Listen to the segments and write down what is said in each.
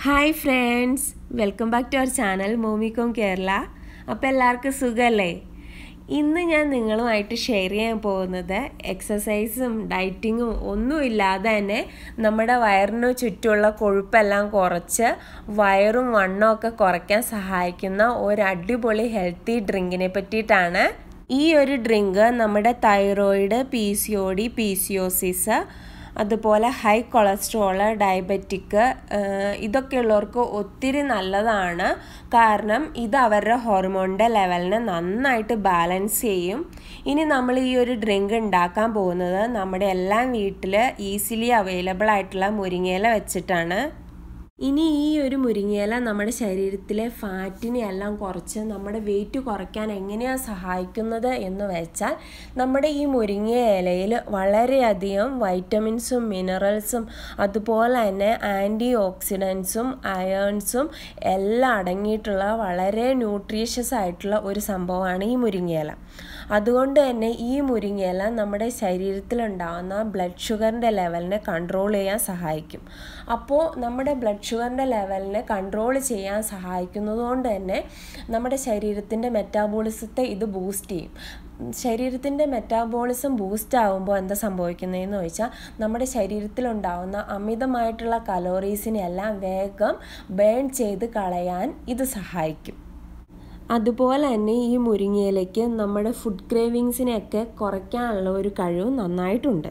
Hi friends, welcome back to our channel Momicom Kerala. അപ്പോൾ എല്ലാവർക്കും സുഖമല്ലേ? ഇന്ന് ഞാൻ നിങ്ങളുമായിട്ട് ഷെയർ ചെയ്യാൻ പോകുന്നത് എക്സസൈസും ഡയറ്റിങ്ങും ഒന്നുമില്ലാതെ തന്നെ നമ്മുടെ വയറിന് ചുറ്റുമുള്ള കൊഴുപ്പെല്ലാം കുറച്ച് വയറും വണ്ണവും ഒക്കെ കുറയ്ക്കാൻ സഹായിക്കുന്ന ഒരു അടിപൊളി ഹെൽത്തി ഡ്രിങ്കിനെ പറ്റിയിട്ടാണ്. ഈ ഒരു ഡ്രിങ്ക് നമ്മുടെ തൈറോയിഡ്, PCOD, PCOSിസ്, അതുപോലെ ഹൈ കൊളസ്ട്രോൾ, ഡയബറ്റിക് ഇതൊക്കെയുള്ളവർക്ക് ഒത്തിരി നല്ലതാണ്. കാരണം ഇത് അവരുടെ ഹോർമോണിൻ്റെ ലെവലിനെ നന്നായിട്ട് ബാലൻസ് ചെയ്യും. ഇനി നമ്മൾ ഈ ഒരു ഡ്രിങ്ക് ഉണ്ടാക്കാൻ പോകുന്നത് നമ്മുടെ എല്ലാ വീട്ടിൽ ഈസിലി അവൈലബിൾ ആയിട്ടുള്ള മുരിങ്ങയില വെച്ചിട്ടാണ്. ഇനി ഈ ഒരു മുരിങ്ങയില നമ്മുടെ ശരീരത്തിലെ ഫാറ്റിനെ എല്ലാം കുറച്ച് നമ്മുടെ വെയിറ്റ് കുറയ്ക്കാൻ എങ്ങനെയാണ് സഹായിക്കുന്നത് എന്ന് വെച്ചാൽ, നമ്മുടെ ഈ മുരിങ്ങ ഇലയിൽ വളരെയധികം വൈറ്റമിൻസും മിനറൽസും അതുപോലെ തന്നെ ആൻറ്റി ഓക്സിഡൻസും അയേൺസും എല്ലാം അടങ്ങിയിട്ടുള്ള വളരെ ന്യൂട്രീഷ്യസ് ആയിട്ടുള്ള ഒരു സംഭവമാണ് ഈ മുരിങ്ങയില. അതുകൊണ്ട് തന്നെ ഈ മുരിങ്ങയില നമ്മുടെ ശരീരത്തിലുണ്ടാകുന്ന ബ്ലഡ് ഷുഗറിൻ്റെ ലെവലിനെ കൺട്രോൾ ചെയ്യാൻ സഹായിക്കും. അപ്പോൾ നമ്മുടെ ബ്ലഡ് ഷുഗറിൻ്റെ ലെവലിനെ കൺട്രോൾ ചെയ്യാൻ സഹായിക്കുന്നത് കൊണ്ട് തന്നെ നമ്മുടെ ശരീരത്തിൻ്റെ മെറ്റാബോളിസത്തെ ഇത് ബൂസ്റ്റ് ചെയ്യും. ശരീരത്തിൻ്റെ മെറ്റാബോളിസം ബൂസ്റ്റ് ആകുമ്പോൾ എന്താ സംഭവിക്കുന്നതെന്ന് ചോദിച്ചാൽ, നമ്മുടെ ശരീരത്തിലുണ്ടാകുന്ന അമിതമായിട്ടുള്ള കലോറീസിനെ എല്ലാം വേഗം ബേൺ ചെയ്ത് കളയാൻ ഇത് സഹായിക്കും. അതുപോലെ തന്നെ ഈ മുരിങ്ങയിലേക്ക് നമ്മുടെ ഫുഡ് ക്രേവിങ്സിനെയൊക്കെ കുറയ്ക്കാനുള്ള ഒരു കഴിവ് നന്നായിട്ടുണ്ട്.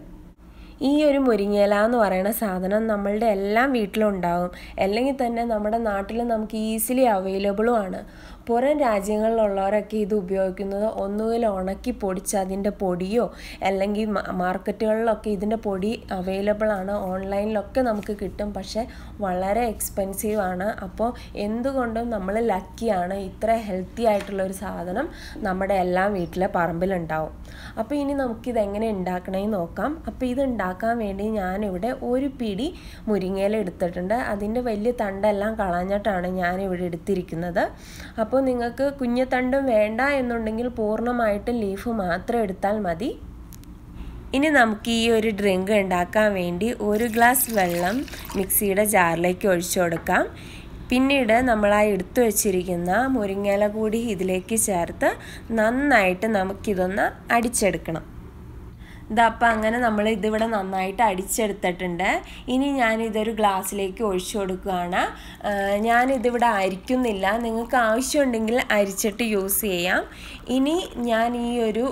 ഈ ഒരു മുരിങ്ങയില എന്ന് പറയുന്ന സാധനം നമ്മളുടെ എല്ലാം വീട്ടിലും ഉണ്ടാവും, അല്ലെങ്കിൽ തന്നെ നമ്മുടെ നാട്ടിൽ നമുക്ക് ഈസിലി അവൈലബിളും ആണ്. പുറം രാജ്യങ്ങളിലുള്ളവരൊക്കെ ഇത് ഉപയോഗിക്കുന്നത് ഒന്നുകിൽ ഉണക്കി പൊടിച്ച് അതിൻ്റെ പൊടിയോ, അല്ലെങ്കിൽ മാർക്കറ്റുകളിലൊക്കെ ഇതിൻ്റെ പൊടി അവൈലബിൾ ആണ്, ഓൺലൈനിലൊക്കെ നമുക്ക് കിട്ടും. പക്ഷേ വളരെ എക്സ്പെൻസീവ് ആണ്. അപ്പോൾ എന്തുകൊണ്ടും നമ്മൾ ലക്കിയാണ്, ഇത്ര ഹെൽത്തി ആയിട്ടുള്ളൊരു സാധനം നമ്മുടെ എല്ലാം വീട്ടിലെ പറമ്പിലുണ്ടാവും. അപ്പോൾ ഇനി നമുക്കിത് എങ്ങനെ ഉണ്ടാക്കണമെന്ന് നോക്കാം. അപ്പോൾ ഇത് ഉണ്ടാക്കാൻ വേണ്ടി ഞാനിവിടെ ഒരു പിടി മുരിങ്ങയില എടുത്തിട്ടുണ്ട്. അതിൻ്റെ വലിയ തണ്ടെല്ലാം കളഞ്ഞിട്ടാണ് ഞാനിവിടെ എടുത്തിരിക്കുന്നത്. അപ്പോൾ നിങ്ങൾക്ക് കുഞ്ഞത്തണ്ടും വേണ്ട എന്നുണ്ടെങ്കിൽ പൂർണ്ണമായിട്ട് ലീഫ് മാത്രം എടുത്താൽ മതി. ഇനി നമുക്ക് ഈ ഒരു ഡ്രിങ്ക് ഉണ്ടാക്കാൻ വേണ്ടി 1 ഗ്ലാസ് വെള്ളം മിക്സിയുടെ ജാറിലേക്ക് ഒഴിച്ചു കൊടുക്കാം. പിന്നീട് നമ്മളായി എടുത്തു വച്ചിരിക്കുന്ന മുരിങ്ങയില കൂടി ഇതിലേക്ക് ചേർത്ത് നന്നായിട്ട് നമുക്കിതൊന്ന് അടിച്ചെടുക്കണം. ഇതപ്പോൾ അങ്ങനെ നമ്മൾ ഇതിവിടെ നന്നായിട്ട് അടിച്ചെടുത്തിട്ടുണ്ട്. ഇനി ഞാനിതൊരു ഗ്ലാസ്സിലേക്ക് ഒഴിച്ചു കൊടുക്കുകയാണ്. ഞാനിതിവിടെ അരിക്കുന്നില്ല, നിങ്ങൾക്ക് ആവശ്യമുണ്ടെങ്കിൽ അരിച്ചിട്ട് യൂസ് ചെയ്യാം. ഇനി ഞാൻ ഈ ഒരു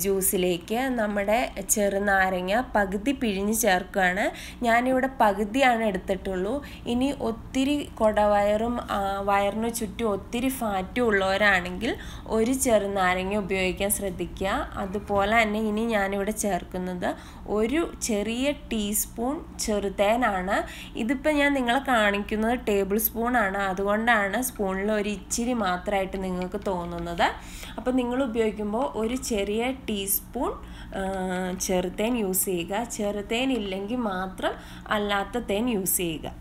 ജ്യൂസിലേക്ക് നമ്മുടെ ചെറുനാരങ്ങ പകുതി പിഴിഞ്ഞ് ചേർക്കുകയാണ്. ഞാനിവിടെ പകുതിയാണ് എടുത്തിട്ടുള്ളൂ. ഇനി ഒത്തിരി കുടവയറും വയറിന് ചുറ്റും ഒത്തിരി ഫാറ്റും ഉള്ളവരാണെങ്കിൽ ഒരു ചെറുനാരങ്ങ ഉപയോഗിക്കാൻ ശ്രദ്ധിക്കുക. അതുപോലെ തന്നെ ഇനി ഞാനിവിടെ ചേർക്കുന്നത് ഒരു ചെറിയ ടീസ്പൂൺ ചെറുതേനാണ്. ഇതിപ്പോൾ ഞാൻ നിങ്ങളെ കാണിക്കുന്നത് ടേബിൾ സ്പൂണാണ്, അതുകൊണ്ടാണ് സ്പൂണിൽ ഒരു ഇച്ചിരി മാത്രമായിട്ട് നിങ്ങൾക്ക് തോന്നുന്നത്. അപ്പോൾ നിങ്ങൾ ഉപയോഗിക്കുമ്പോൾ ഒരു ചെറിയ ടീസ്പൂൺ ചെറുതേൻ യൂസ് ചെയ്യുക. ചെറുതേൻ ഇല്ലെങ്കിൽ മാത്രം അല്ലാത്ത തേൻ യൂസ് ചെയ്യുക.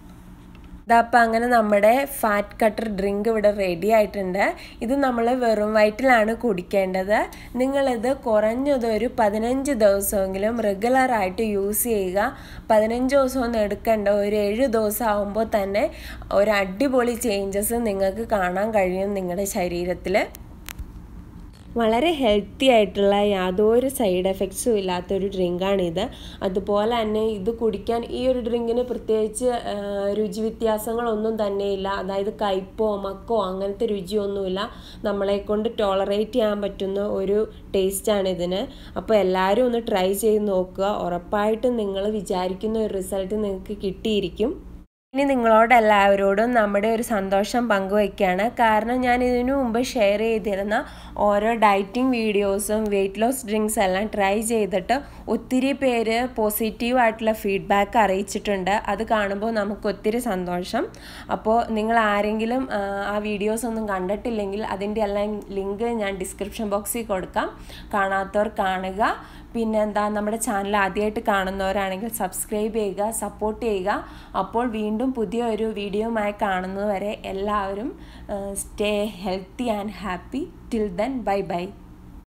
ഇതപ്പോൾ അങ്ങനെ നമ്മുടെ ഫാറ്റ് കട്ടർ ഡ്രിങ്ക് ഇവിടെ റെഡി ആയിട്ടുണ്ട്. ഇത് നമ്മൾ വെറും വയറ്റിലാണ് കുടിക്കേണ്ടത്. നിങ്ങളിത് കുറഞ്ഞത് ഒരു 15 ദിവസമെങ്കിലും റെഗുലറായിട്ട് യൂസ് ചെയ്യുക. 15 ദിവസമൊന്നും എടുക്കേണ്ട, ഒരു 7 ദിവസം ആകുമ്പോൾ തന്നെ ഒരു അടിപൊളി ചേഞ്ചസ് നിങ്ങൾക്ക് കാണാൻ കഴിയും നിങ്ങളുടെ ശരീരത്തിൽ. വളരെ ഹെൽത്തി ആയിട്ടുള്ള യാതൊരു സൈഡ് എഫക്ട്സും ഇല്ലാത്തൊരു ഡ്രിങ്കാണിത്. അതുപോലെ തന്നെ ഇത് കുടിക്കാൻ ഈ ഒരു ഡ്രിങ്കിന് പ്രത്യേകിച്ച് രുചി വ്യത്യാസങ്ങളൊന്നും തന്നെയില്ല. അതായത് കയ്പോ മക്കോ അങ്ങനത്തെ രുചിയൊന്നുമില്ല. നമ്മളെക്കൊണ്ട് ടോളറേറ്റ് ചെയ്യാൻ പറ്റുന്ന ഒരു ടേസ്റ്റാണ് ഇതിന്. അപ്പോൾ എല്ലാവരും ഒന്ന് ട്രൈ ചെയ്ത് നോക്കുക. ഉറപ്പായിട്ടും നിങ്ങൾ വിചാരിക്കുന്ന ഒരു റിസൾട്ട് നിങ്ങൾക്ക് കിട്ടിയിരിക്കും. ഇനി നിങ്ങളോട് എല്ലാവരോടും നമ്മുടെ ഒരു സന്തോഷം പങ്കുവയ്ക്കുകയാണ്. കാരണം ഞാൻ ഇതിനു മുമ്പ് ഷെയർ ചെയ്തിരുന്ന ഓരോ ഡയറ്റിംഗ് വീഡിയോസും വെയിറ്റ് ലോസ് ഡ്രിങ്ക്സ് എല്ലാം ട്രൈ ചെയ്തിട്ട് ഒത്തിരി പേര് പോസിറ്റീവായിട്ടുള്ള ഫീഡ്ബാക്ക് അറിയിച്ചിട്ടുണ്ട്. അത് കാണുമ്പോൾ നമുക്ക് ഒത്തിരി സന്തോഷം. അപ്പോൾ നിങ്ങൾ ആരെങ്കിലും ആ വീഡിയോസ് ഒന്നും കണ്ടിട്ടില്ലെങ്കിൽ അതിൻ്റെ എല്ലാം ലിങ്ക് ഞാൻ ഡിസ്ക്രിപ്ഷൻ ബോക്സിൽ കൊടുക്കാം. കാണാത്തവർ കാണുക. പിന്നെന്താ, നമ്മുടെ ചാനൽ ആദ്യമായിട്ട് കാണുന്നവരാണെങ്കിൽ സബ്സ്ക്രൈബ് ചെയ്യുക, സപ്പോർട്ട് ചെയ്യുക. അപ്പോൾ വീണ്ടും പുതിയൊരു വീഡിയോയുമായി കാണുന്നതുവരെ എല്ലാവരും stay healthy and happy. Till then bye bye.